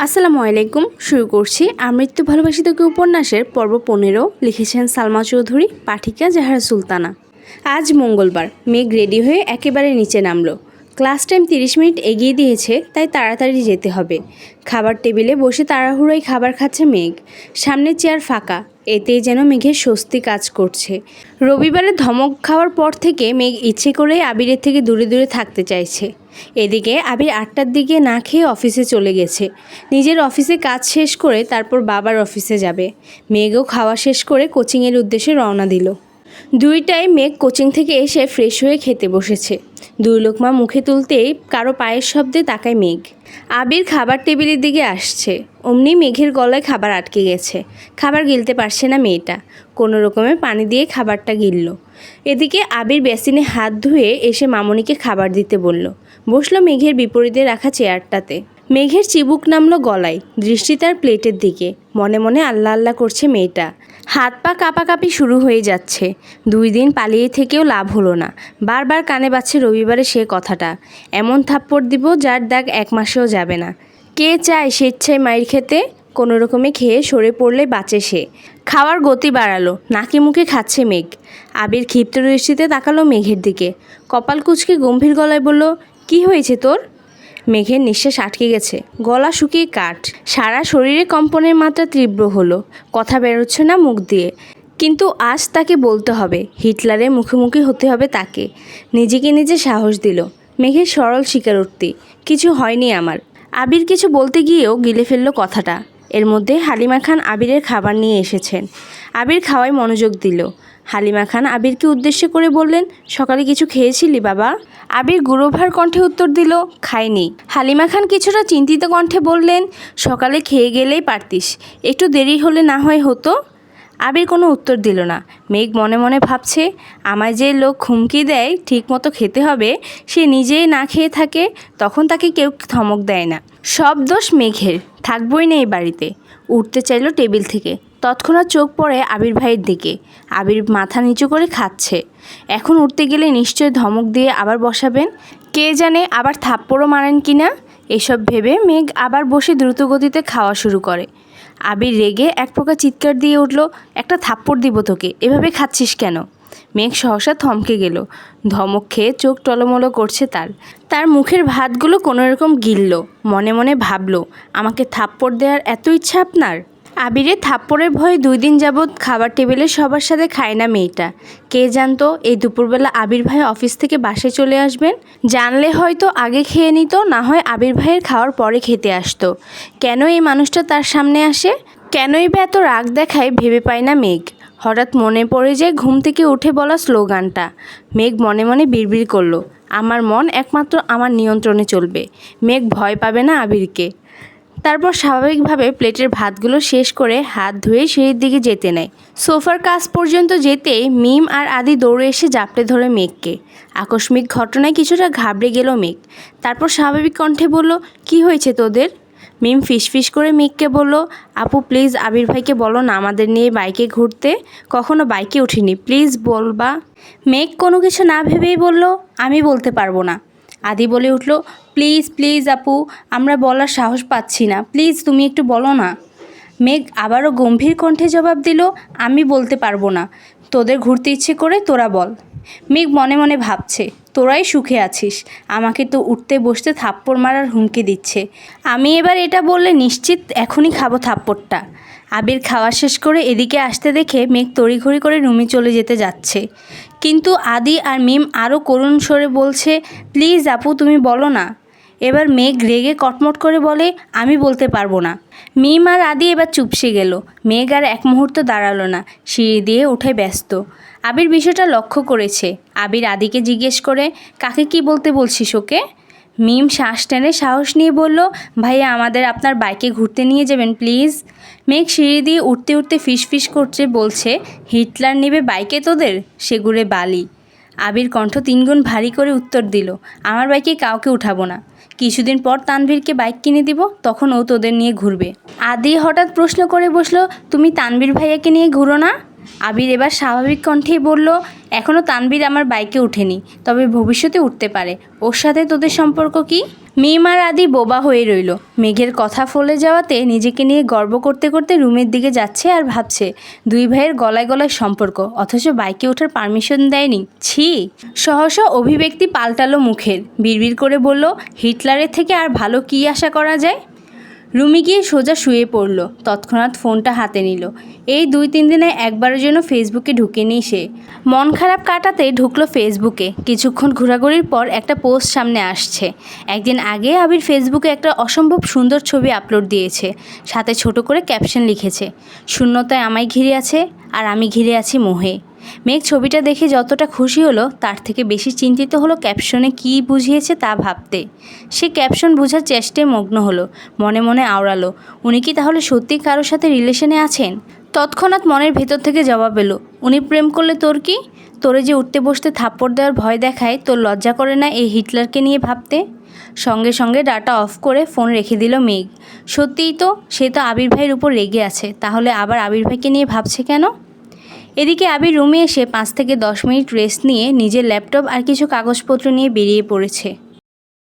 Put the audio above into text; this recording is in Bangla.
আসসালামু আলাইকুম। শুরু করছি আমৃত্যু ভালোবাসি তোকে উপন্যাসের পর্ব 15। লিখেছেন সালমা চৌধুরী, পাঠিকা জাহারা সুলতানা। আজ মঙ্গলবার। মেঘ রেডি হয়ে একেবারে নিচে নামলো। ক্লাস টাইম 30 মিনিট এগিয়ে দিয়েছে, তাই তাড়াতাড়ি যেতে হবে। খাবার টেবিলে বসে তাড়াহুড়োয় খাবার খাচ্ছে মেঘ। সামনে চেয়ার ফাঁকা, এতেই যেন মেঘের স্বস্তি কাজ করছে। রবিবারে ধমক খাওয়ার পর থেকে মেঘ ইচ্ছে করেই আবিরের থেকে দূরে দূরে থাকতে চাইছে। এদিকে আবির 8টার দিকে না খেয়ে অফিসে চলে গেছে। নিজের অফিসে কাজ শেষ করে তারপর বাবার অফিসে যাবে। মেঘও খাওয়া শেষ করে কোচিংয়ের উদ্দেশ্যে রওনা দিল। 2টায় মেঘ কোচিং থেকে এসে ফ্রেশ হয়ে খেতে বসেছে। 2 লোকমা মুখে তুলতেই কারো পায়ের শব্দে তাকায় মেঘ। আবির খাবার টেবিলের দিকে আসছে, অমনি মেঘের গলায় খাবার আটকে গেছে। খাবার গিলতে পারছে না মেয়েটা, কোনো রকমে পানি দিয়ে খাবারটা গিলল। এদিকে আবির বেসিনে হাত ধুয়ে এসে মামনিকে খাবার দিতে বলল। বসলো মেঘের বিপরীতে রাখা চেয়ারটাতে। মেঘের চিবুক নামলো গলায়, দৃষ্টি তার প্লেটের দিকে। মনে মনে আল্লাহ আল্লাহ করছে মেয়েটা। হাত পা কাঁপাকাঁপি শুরু হয়ে যাচ্ছে। 2 দিন পালিয়ে থেকেও লাভ হলো না। বারবার কানে বাজছে রবিবারে সে কথাটা। এমন থাপ্পড় দিব যার দাগ 1 মাসেও যাবে না। কে চায় স্বেচ্ছায় মাইর খেতে? কোনো রকমে খেয়ে সরে পড়লে বাঁচে সে। খাওয়ার গতি বাড়ালো, নাকি মুখে খাচ্ছে মেঘ। আবির ক্ষিপ্ত দৃষ্টিতে তাকালো মেঘের দিকে। কপাল কুঁচকে গম্ভীর গলায় বলল, কি হয়েছে তোর? মেঘের নিঃশ্বাস আটকে গেছে, গলা শুকিয়ে কাঠ। সারা শরীরে কম্পনের মাত্রা তীব্র হলো। কথা বেরোচ্ছে না মুখ দিয়ে, কিন্তু আজ তাকে বলতে হবে। হিটলারের মুখোমুখি হতে হবে তাকে। নিজেকে নিজে সাহস দিল। মেঘের সরল স্বীকারোক্তি, কিছু হয়নি আমার। আবির কিছু বলতে গিয়েও গিলে ফেলল কথাটা। এর মধ্যে হালিমা খান আবিরের খাবার নিয়ে এসেছেন। আবির খাওয়ায় মনোযোগ দিল। হালিমা খান আবিরকে উদ্দেশ্য করে বললেন, সকালে কিছু খেয়েছিলি বাবা? আবির গুরুভার কণ্ঠে উত্তর দিল, খাইনি। হালিমা খান কিছুটা চিন্তিত কণ্ঠে বললেন, সকালে খেয়ে গেলেই পারতিস, একটু দেরি হলে না হয় হতো। আবির কোনো উত্তর দিল না। মেঘ মনে মনে ভাবছে, আমায় যে লোক হুমকি দেয় ঠিক মতো খেতে হবে, সে নিজেই না খেয়ে থাকে, তখন তাকে কেউ ধমক দেয় না। সব দোষ মেঘের, থাকবই না এই বাড়িতে। উঠতে চাইল টেবিল থেকে, তৎক্ষণাৎ চোখ পড়ে আবির ভাইয়ের দিকে। আবির মাথা নিচু করে খাচ্ছে। এখন উঠতে গেলে নিশ্চয় ধমক দিয়ে আবার বসাবেন, কে জানে আবার থাপ্পড়ও মারেন কিনা। এসব ভেবে মেঘ আবার বসে দ্রুতগতিতে খাওয়া শুরু করে। আবির রেগে এক প্রকার চিৎকার দিয়ে উঠল, একটা থাপ্পড় দিব তোকে, এভাবে খাচ্ছিস কেন? মেঘ সহসা থমকে গেল। ধমক খেয়ে চোখ টলমলো করছে তার মুখের ভাতগুলো কোনোরকম গিলল। মনে মনে ভাবল, আমাকে থাপ্পড় দেওয়ার এত ইচ্ছা আপনার? আবিরের থাপ্পড়ের ভয়ে 2 দিন যাবৎ খাবার টেবিলে সবার সাথে খায় না মেয়েটা। কে জানতো এই দুপুরবেলা আবির ভাই অফিস থেকে বাসে চলে আসবেন। জানলে হয়তো আগে খেয়ে নিত, না হয় আবির ভাইয়ের খাওয়ার পরে খেতে আসতো। কেন এই মানুষটা তার সামনে আসে? কেনই বা এত রাগ দেখায় ভেবে পায় না মেঘ। হঠাৎ মনে পড়ে যায় ঘুম থেকে উঠে বলা স্লোগানটা। মেঘ মনে মনে বিড়বিড় করলো, আমার মন একমাত্র আমার নিয়ন্ত্রণে চলবে। মেঘ ভয় পাবে না আবিরকে। তারপর স্বাভাবিকভাবে প্লেটের ভাতগুলো শেষ করে হাত ধুয়ে সিঁড়ির দিকে যেতে নেয়। সোফার কাছ পর্যন্ত যেতেই মিম আর আদি দৌড়ে এসে জাপটে ধরে মেঘকে। আকস্মিক ঘটনায় কিছুটা ঘাবড়ে গেল মেঘ। তারপর স্বাভাবিক কণ্ঠে বলল, কি হয়েছে তোদের? মিম ফিসফিস করে মেঘকে বলল, আপু প্লিজ আবির ভাইকে বলো না আমাদের নিয়ে বাইকে ঘুরতে, কখনো বাইকে উঠিনি, প্লিজ বলবা। মেঘ কোনো কিছু না ভেবেই বলল, আমি বলতে পারবো না। আদি বলে উঠল, প্লিজ প্লিজ আপু, আমরা বলার সাহস পাচ্ছি না, প্লিজ তুমি একটু বলো না। মেঘ আবারও গম্ভীর কণ্ঠে জবাব দিল, আমি বলতে পারবো না, তোদের ঘুরতে ইচ্ছে করে তোরা বল। মেঘ মনে মনে ভাবছে, তোরাই সুখে আছিস, আমাকে তো উঠতে বসতে থাপ্পড় মারার হুমকি দিচ্ছে। আমি এবার এটা বললে নিশ্চিত এখনই খাবো থাপ্পড়টা। আবির খাওয়া শেষ করে এদিকে আসতে দেখে মেঘ তড়িঘড়ি করে রুমে চলে যেতে যাচ্ছে, কিন্তু আদি আর মিম আরও করুণ স্বরে বলছে, প্লিজ আপু তুমি বলো না। এবার মেঘ রেগে কটমট করে বলে, আমি বলতে পারবো না। মিম আর আদি এবার চুপসে গেল। মেঘ আর এক মুহূর্ত দাঁড়ালো না, সিঁড়ি দিয়ে উঠে ব্যস্ত। আবির বিষয়টা লক্ষ্য করেছে। আবির আদিকে জিজ্ঞেস করে, কাকে কি বলতে বলছিস ওকে? মিম শ্বাস টেনে সাহস নিয়ে বলল, ভাইয়া আমাদের আপনার বাইকে ঘুরতে নিয়ে যাবেন প্লিজ। মেঘ সিঁড়ি দিয়ে উঠতে উঠতে ফিসফিস করছে, বলছে, হিটলার নেবে বাইকে তোদের, সেগুড়ে বালি। আবির কণ্ঠ 3 গুণ ভারী করে উত্তর দিল, আমার বাইকে কাউকে উঠাবো না। কিছুদিন পর তানভীরকে বাইক কিনে দিব, তখন ও তোদের নিয়ে ঘুরবে। আদি হঠাৎ প্রশ্ন করে বসলো, তুমি তানভীর ভাইয়াকে নিয়ে ঘুরো না? আবির এবার স্বাভাবিক কণ্ঠেই বলল, এখনও তানবীর আমার বাইকে ওঠেনি, তবে ভবিষ্যতে উঠতে পারে। ওর সাথে তোদের সম্পর্ক কি? মিম আর আদি বোবা হয়ে রইল। মেঘের কথা ফলে যাওয়াতে নিজেকে নিয়ে গর্ব করতে করতে রুমের দিকে যাচ্ছে আর ভাবছে দুই ভাইয়ের গলায় গলায় সম্পর্ক, অথচ বাইকে ওঠার পারমিশন দেয়নি। ছি! সহসা অভিব্যক্তি পাল্টালো মুখের, বিড়বিড় করে বলল, হিটলারের থেকে আর ভালো কী আশা করা যায়? রুমে গিয়ে সোজা শুয়ে পড়ল। তৎক্ষণাৎ ফোনটা হাতে নিল। এই 2-3 দিনে একবারের জন্য ফেসবুকে ঢুকেনি সে। মন খারাপ কাটাতে ঢুকলো ফেসবুকে। কিছুক্ষণ ঘোরাঘুরির পর একটা পোস্ট সামনে আসছে। একদিন আগে আবির ফেসবুকে একটা অসম্ভব সুন্দর ছবি আপলোড দিয়েছে, সাথে ছোট করে ক্যাপশন লিখেছে, শূন্যতায় আমায় ঘিরে আছে আর আমি ঘিরে আছি মোহে। মেঘ ছবিটা দেখে যতটা খুশি হলো তার থেকে বেশি চিন্তিত হলো ক্যাপশনে কী বুঝিয়েছে তা ভাবতে। সে ক্যাপশন বোঝার চেষ্টায় মগ্ন হলো, মনে মনে আওড়ালো, উনি কি তাহলে সত্যি কারোর সাথে রিলেশনে আছেন? তৎক্ষণাৎ মনের ভেতর থেকে জবাব এলো, উনি প্রেম করলে তোর কি? তোরে যে উঠতে বসতে থাপ্পড় দেওয়ার ভয় দেখায়, তোর লজ্জা করে না এই হিটলারকে নিয়ে ভাবতে? সঙ্গে সঙ্গে ডাটা অফ করে ফোন রেখে দিল মেঘ। সত্যিই তো, সে তো আবির ভাইয়ের উপর রেগে আছে, তাহলে আবার আবির ভাইকে নিয়ে ভাবছে কেন? এদিকে আবির রুমে এসে 5 থেকে 10 মিনিট রেস্ট নিয়ে নিজের ল্যাপটপ আর কিছু কাগজপত্র নিয়ে বেরিয়ে পড়েছে।